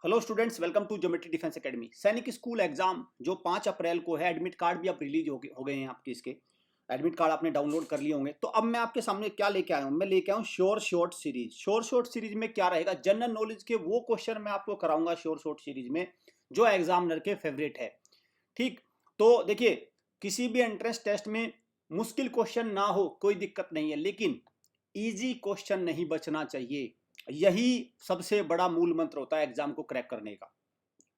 Hello students, welcome to Geometry Defence Academy. Sainik school exam जो 5 अप्रैल को है, एडमिट कार्ड भी अब रिलीज हो गए हैं आपके। इसके एडमिट कार्ड आपने डाउनलोड कर लिए होंगे। तो अब मैं आपके सामने क्या लेके आया हूँ, मैं लेके आया हूँ sure short series. Sure short series में क्या रहेगा, जनरल नॉलेज के वो क्वेश्चन मैं आपको कराऊंगा श्योर शॉर्ट सीरीज में जो एग्जामिनर के फेवरेट है। ठीक, तो देखिए, किसी भी एंट्रेंस टेस्ट में मुश्किल क्वेश्चन ना हो कोई दिक्कत नहीं है, लेकिन इजी क्वेश्चन नहीं बचना चाहिए। यही सबसे बड़ा मूल मंत्र होता है एग्जाम को क्रैक करने का।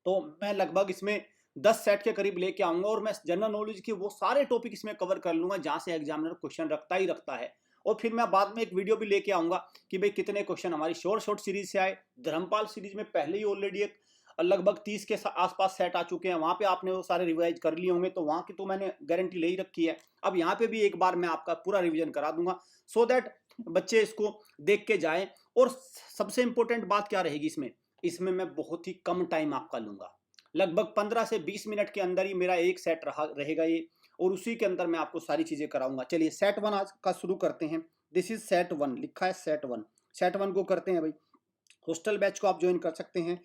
तो मैं लगभग इसमें 10 सेट के करीब लेके आऊंगा और मैं जनरल नॉलेज के वो सारे टॉपिक इसमें कवर कर लूंगा जहां से एग्जामिनर क्वेश्चन रखता ही रखता है। और फिर मैं बाद में एक वीडियो भी लेके आऊंगा कि भाई कितने क्वेश्चन हमारी शॉर्ट शॉर्ट सीरीज से आए। धर्मपाल सीरीज में पहले ही ऑलरेडी एक लगभग 30 के आसपास सेट आ चुके हैं, वहां पे आपने वो सारे रिवाइज कर लिए होंगे, तो वहां की तो मैंने गारंटी ले ही रखी है। अब यहाँ पे भी एक बार मैं आपका पूरा रिविजन करा दूंगा सो दैट बच्चे इसको देख के जाएं। और सबसे इंपॉर्टेंट बात क्या रहेगी इसमें, इसमें मैं बहुत ही कम टाइम आपका लूंगा, लगभग 15 से 20 मिनट के अंदर ही मेरा एक सेट रहेगा ये, और उसी के अंदर मैं आपको सारी चीजें कराऊंगा। चलिए सेट वन आज का शुरू करते हैं। दिस इज सेट वन, लिखा है सेट वन। सेट वन को करते हैं भाई। हॉस्टल बैच को आप ज्वाइन कर सकते हैं,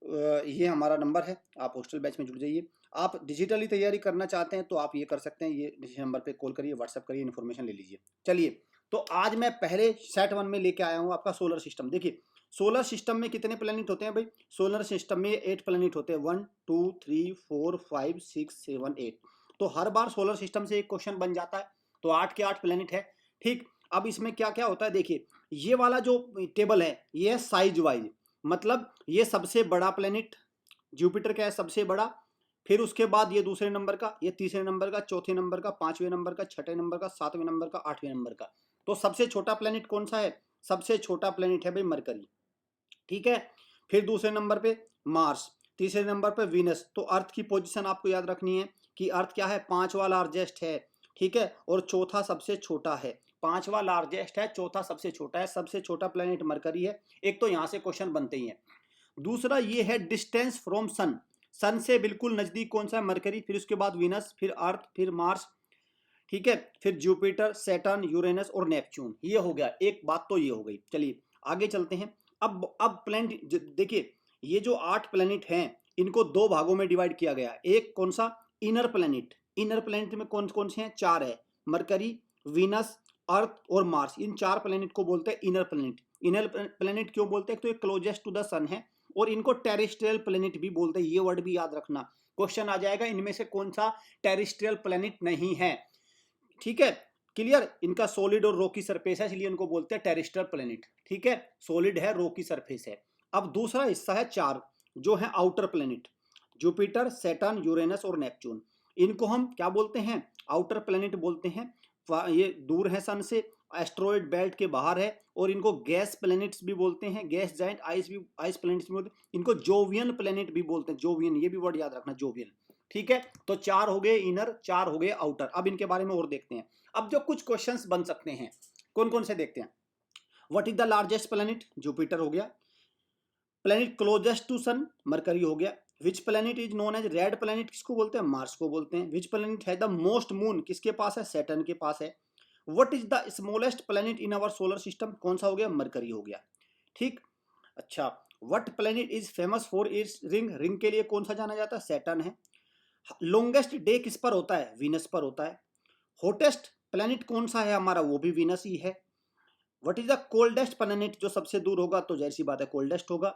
ये हमारा नंबर है, आप हॉस्टल बैच में जुड़ जाइए। आप डिजिटली तैयारी करना चाहते हैं तो आप ये कर सकते हैं, ये इस नंबर पे कॉल करिए, व्हाट्सअप करिए, इन्फॉर्मेशन ले लीजिए। चलिए, तो आज मैं पहले सेट वन में लेके आया हूँ आपका सोलर सिस्टम। देखिए, सोलर सिस्टम में कितने प्लैनेट होते हैं भाई? सोलर सिस्टम में 8 प्लैनेट होते हैं, 1 2 3 4 5 6 7 8। तो हर बार सोलर सिस्टम से एक क्वेश्चन बन जाता है, तो 8 के 8 प्लैनेट है। ठीक, अब इसमें क्या क्या होता है देखिए, ये वाला जो टेबल है ये है साइज वाइज, मतलब ये सबसे बड़ा प्लैनेट जुपिटर क्या है, सबसे बड़ा। फिर उसके बाद ये दूसरे नंबर का, ये तीसरे नंबर का, चौथे नंबर का, पांचवें नंबर का, छठे नंबर का, सातवें नंबर का, आठवें नंबर का। तो सबसे छोटा प्लैनेट कौन सा है? सबसे छोटा प्लैनेट है भाई मरकरी। ठीक है, फिर दूसरे नंबर पे मार्स, तीसरे नंबर पे वीनस। तो अर्थ की पोजीशन आपको याद रखनी है कि अर्थ क्या है, पांचवा लार्जेस्ट है। ठीक है, और चौथा सबसे छोटा है। पांचवा लार्जेस्ट है, चौथा सबसे छोटा है, सबसे छोटा प्लेनेट मरकरी है। एक तो यहां से क्वेश्चन बनते ही हैं। दूसरा ये है डिस्टेंस फ्रॉम सन, सन से बिल्कुल नजदीक कौन सा है? मरकरी। फिर उसके बाद वीनस, फिर अर्थ, फिर मार्स। ठीक है, फिर जुपिटर, सैटर्न, यूरेनस और नेपच्यून। ये हो गया, एक बात तो ये हो गई। चलिए आगे चलते हैं। अब प्लैनेट देखिए, ये जो 8 प्लैनेट हैं इनको दो भागों में डिवाइड किया गया। एक कौन सा? Inner planet. इनर प्लैनेट में कौन कौन से हैं? 4 है, मरकरी, वीनस, अर्थ और मार्स। इन 4 प्लैनेट को बोलते हैं इनर प्लैनेट। इनर प्लैनेट क्यों बोलते हैं? तो ये क्लोजेस्ट टू द सन है, और इनको टेरेस्ट्रियल प्लैनेट भी बोलते हैं। ये वर्ड भी याद रखना, क्वेश्चन आ जाएगा इनमें से कौन सा टेरेस्ट्रियल प्लैनेट नहीं है। ठीक है, क्लियर? इनका सॉलिड और रॉकी सरफेस है, इसलिए इनको बोलते हैं टेरेस्ट्रियल प्लेनेट। ठीक है, सॉलिड है, रॉकी सरफेस है। अब दूसरा हिस्सा है 4, जो है outer planet, Jupiter, Saturn, Uranus और नेपच्यून। इनको हम क्या बोलते हैं? आउटर प्लेनेट बोलते हैं। ये दूर है सन से, एस्ट्रॉयड बेल्ट के बाहर है, और इनको गैस प्लैनेट्स भी बोलते हैं, गैस जाइंट, आइस प्लैनेट्स भी बोलते हैं। इनको जोवियन प्लैनेट भी बोलते हैं, जोवियन, ये भी वर्ड याद रखना, जोवियन। ठीक है, तो 4 हो गए इनर, 4 हो गए आउटर। अब इनके बारे में और देखते हैं। अब जो कुछ क्वेश्चंस बन सकते हैं, कौन कौन से देखते हैं। What is the largest planet? Jupiter हो गया। Planet closest to sun? Mercury हो गया। Which planet is known as red planet? किसको बोलते हैं? मार्स को बोलते हैं। विच प्लैनेट है द मोस्ट मून? किसके पास है? सैटर्न के पास है। What is the smallest planet in our solar system? कौन सा हो गया? मरकरी हो गया। ठीक, अच्छा, what planet is famous for it's ring? Ring के लिए कौन सा जाना जाता है? सैटर्न है। लॉन्गेस्ट डे किस पर होता है? वीनस पर होता है। हॉटेस्ट प्लैनेट कौन सा है हमारा? वो भी वीनस ही है। What is the coldest planet? जो सबसे दूर होगा तो जाहिर सी बात है कोल्डेस्ट होगा।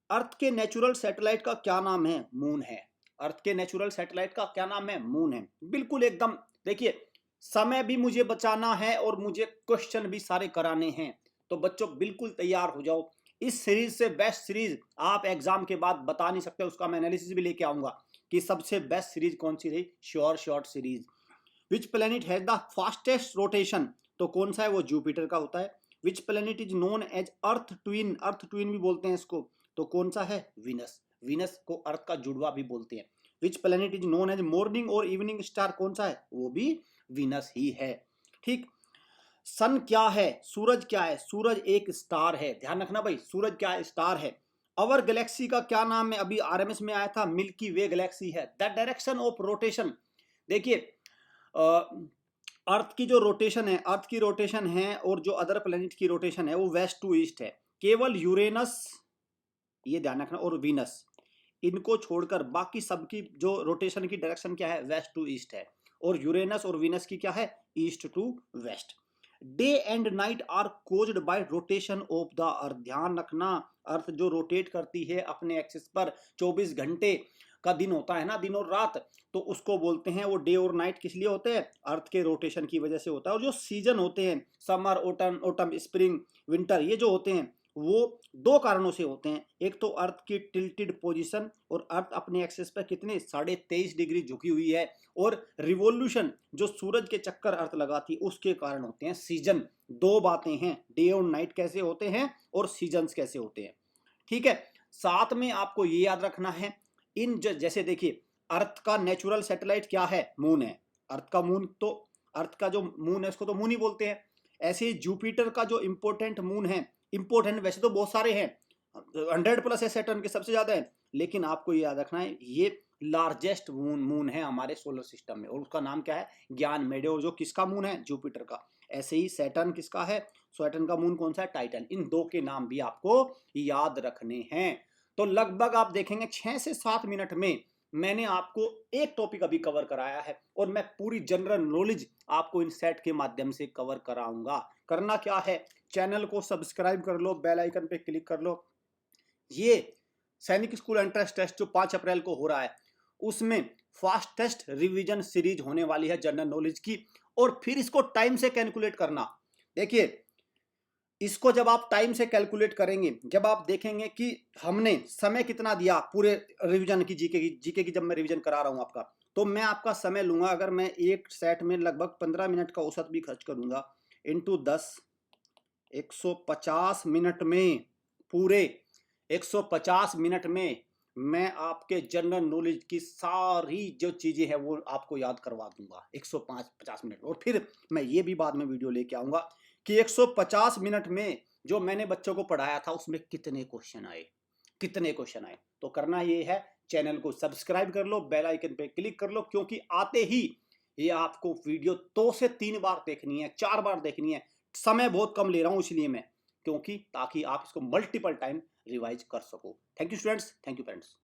अर्थ के नेचुरल सैटेलाइट का क्या नाम है? मून है। अर्थ के नेचुरल सैटेलाइट का क्या नाम है? मून है। बिल्कुल एकदम। देखिए, समय भी मुझे बचाना है और मुझे क्वेश्चन भी सारे कराने हैं, तो बच्चों बिल्कुल तैयार हो जाओ। इस सीरीज से बेस्ट सीरीज आप एग्जाम के बाद बता नहीं सकते, उसका मैं एनालिसिस भी लेके आऊंगा कि सबसे बेस्ट सीरीज कौन सी रही। Sure short series. Which planet has the fastest rotation? तो कौन सा है? वो जुपिटर का होता है। Which planet is known as Earth twin? Earth twin भी बोलते हैं इसको, तो कौन सा है? वीनस। वीनस को अर्थ का जुड़वा भी बोलते हैं। Which planet is known as morning और इवनिंग स्टार? कौन सा है? वो भी वीनस ही है। ठीक, सन क्या है? सूरज क्या है? सूरज एक स्टार है, ध्यान रखना भाई, सूरज क्या है? स्टार है। अवर गैलेक्सी का क्या नाम है? अभी आरएमएस में आया था, मिल्की वे गैलेक्सी है। द डायरेक्शन ऑफ रोटेशन, देखिए, अर्थ की जो रोटेशन है, अर्थ की रोटेशन है, और जो अदर प्लैनेट की रोटेशन है वो वेस्ट टू ईस्ट है। केवल यूरेनस, ये ध्यान रखना, और वीनस, इनको छोड़कर बाकी सबकी जो रोटेशन की डायरेक्शन क्या है, वेस्ट टू ईस्ट है, और यूरेनस और वीनस की क्या है, east to west. Day and night are caused by rotation of the Earth, ध्यान रखना अर्थ जो रोटेट करती है अपने एक्सिस पर, 24 घंटे का दिन होता है ना, दिन और रात, तो उसको बोलते हैं, वो डे और नाइट किस लिए होते हैं, अर्थ के रोटेशन की वजह से होता है। और जो सीजन होते हैं, समर, ऑटम, स्प्रिंग, विंटर, ये जो होते हैं वो दो कारणों से होते हैं। एक तो अर्थ की टिल्टेड पोजीशन, और अर्थ अपने एक्सिस पर कितने 23.5 डिग्री झुकी हुई है, और रिवॉल्यूशन जो सूरज के चक्कर अर्थ लगाती है उसके कारण होते हैं सीजन। दो बातें हैं, डे और नाइट कैसे होते हैं और सीजन्स कैसे होते हैं, ठीक है। साथ में आपको ये याद रखना है, इन जैसे देखिए अर्थ का नेचुरल सैटेलाइट क्या है, मून है। अर्थ का मून, तो अर्थ का जो मून है उसको तो मून ही बोलते हैं। ऐसे ही जुपिटर का जो इंपॉर्टेंट मून है, इंपॉर्टेंट वैसे तो बहुत सारे हैं, 100+ है, सैटर्न के सबसे ज्यादा है, लेकिन आपको ये याद रखना है ये लार्जेस्ट मून है हमारे सोलर सिस्टम में, और उसका नाम क्या है, ज्ञानमेड, और जो किसका मून है, जुपिटर का। ऐसे ही सैटर्न किसका है, सैटर्न का मून कौन सा है, टाइटन। इन दो के नाम भी आपको याद रखने हैं। तो लगभग आप देखेंगे 6 से 7 मिनट में मैंने आपको एक टॉपिक अभी कवर कराया है, और मैं पूरी जनरल नॉलेज आपको इन सेट के माध्यम से कवर कराऊंगा। करना क्या है, चैनल को सब्सक्राइब कर लो, बेल आइकन पे क्लिक कर लो। ये सैनिक स्कूल एंट्रेंस टेस्ट जो 5 अप्रैल को हो रहा है, उसमें फास्टेस्ट रिवीजन सीरीज होने वाली है जनरल नॉलेज की, और फिर इसको टाइम से कैलकुलेट करना। देखिए इसको जब आप टाइम से कैलकुलेट करेंगे, जब आप देखेंगे कि हमने समय कितना दिया पूरे रिवीजन की, जीके की जब मैं रिवीजन करा रहा हूं आपका, तो मैं आपका समय लूंगा, अगर मैं एक सेट में लगभग 15 मिनट का औसत भी खर्च करूंगा, इंटू 10, 150 मिनट में, पूरे 150 मिनट में मैं आपके जनरल नॉलेज की सारी जो चीजें हैं वो आपको याद करवा दूंगा 150 मिनट। और फिर मैं ये भी बाद में वीडियो लेके आऊंगा कि 150 मिनट में जो मैंने बच्चों को पढ़ाया था उसमें कितने क्वेश्चन आए, कितने क्वेश्चन आए। तो करना ये है, चैनल को सब्सक्राइब कर लो, बेल आइकन पे क्लिक कर लो, क्योंकि आते ही ये आपको वीडियो 2 से 3 बार देखनी है, 4 बार देखनी है। समय बहुत कम ले रहा हूं इसलिए मैं, क्योंकि ताकि आप इसको मल्टीपल टाइम रिवाइज कर सको। Thank you students, thank you parents.